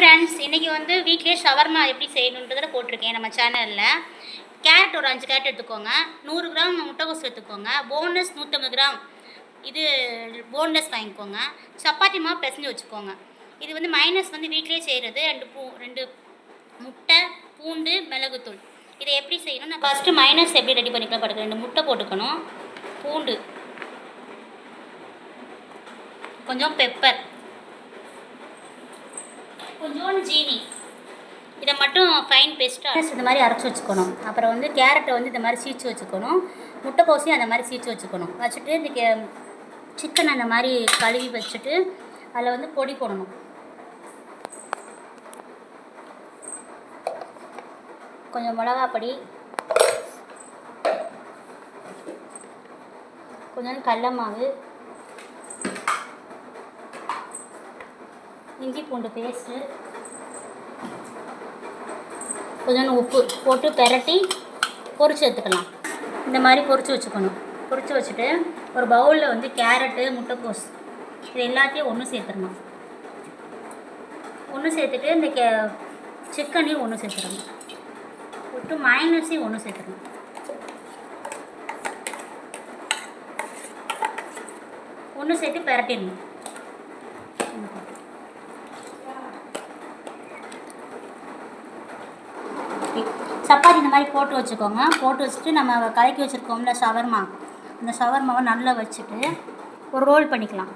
Friends, இன்றைக்கி வந்து வீட்லேயே ஷவர்மா எப்படி செய்யணுன்றதில் போட்டிருக்கேன் நம்ம சேனலில். கேரட் ஒரு 5 கேரட் எடுத்துக்கோங்க, 100 கிராம் முட்டைகோஸ் எடுத்துக்கோங்க, போன்லெஸ் 150 கிராம் இது போன்லெஸ் வாங்கிக்கோங்க, சப்பாத்தி மாவு பிசைஞ்சு வச்சுக்கோங்க. இது வந்து மைனஸ் வந்து வீட்லேயே செய்கிறது. 2 முட்டை, பூண்டு, மிளகுத்தூள். இதை எப்படி செய்யணும்? நான் ஃபஸ்ட்டு மைனஸ் எப்படி ரெடி பண்ணிக்கலாம் பாருங்கள். 2 முட்டை போட்டுக்கணும், பூண்டு, கொஞ்சம் பெப்பர், கொஞ்சோண்டு ஜீனி, இதை மட்டும் ஃபைன் பேஸ்ட்டாக இந்த மாதிரி அரைச்சி வச்சுக்கணும். அப்புறம் வந்து கேரட்டை வந்து இந்த மாதிரி சீச்சு வச்சுக்கணும், முட்டைக்கோசையும் அந்த மாதிரி சீச்சு வச்சுட்டு இந்த சிக்கன் அந்த மாதிரி கழுவி வச்சுட்டு அதில் வந்து பொடி போடணும். கொஞ்சம் மிளகாப்பொடி, கொஞ்சம் கடல மாவு, இஞ்சி பூண்டு பேஸ்ட்டு, கொஞ்சம் உப்பு போட்டு பெரட்டி பொரிச்சு எடுத்துக்கலாம். இந்த மாதிரி பொரிச்சு வச்சுக்கணும். பொரிச்சு வச்சுட்டு ஒரு பவுலில் வந்து கேரட்டு, முட்டைக்கோஸ் இது எல்லாத்தையும் ஒன்று சேர்த்துடணும். ஒன்று சேர்த்துட்டு இந்த சிக்கனையும் ஒன்று சேர்த்துடணும். போட்டு மைனஸையும் ஒன்று சேர்த்துடணும். ஒன்று சேர்த்து பெரட்டிடணும். சப்பாத்தி இந்த மாதிரி போட்டு வச்சுக்கோங்க. போட்டு வச்சுட்டு நம்ம கலக்கி வச்சுருக்கோம்ல ஷவர்மா, அந்த ஷவர்மாவை நல்லா வச்சுட்டு ஒரு ரோல் பண்ணிக்கலாம்.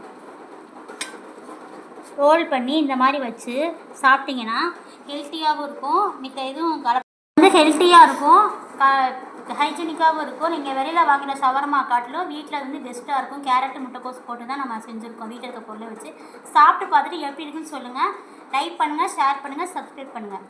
ரோல் பண்ணி இந்த மாதிரி வச்சு சாப்பிட்டிங்கன்னா ஹெல்த்தியாகவும் இருக்கும், மிக்க இதுவும் வந்து ஹெல்த்தியாக இருக்கும், ஹைஜீனிக்காகவும் இருக்கும். நீங்கள் வெளியில் வாங்கின ஷவர்மா காட்டிலும் வீட்டில் வந்து பெஸ்ட்டாக இருக்கும். கேரட்டு, முட்டைக்கோஸ் போட்டு தான் நம்ம செஞ்சுருக்கோம். வீட்டில் இருக்க பொருளை வச்சு சாப்பிட்டு பார்த்துட்டு எப்படி இருக்குன்னு சொல்லுங்கள். லைக் பண்ணுங்கள், ஷேர் பண்ணுங்கள், சப்ஸ்கிரைப் பண்ணுங்கள்.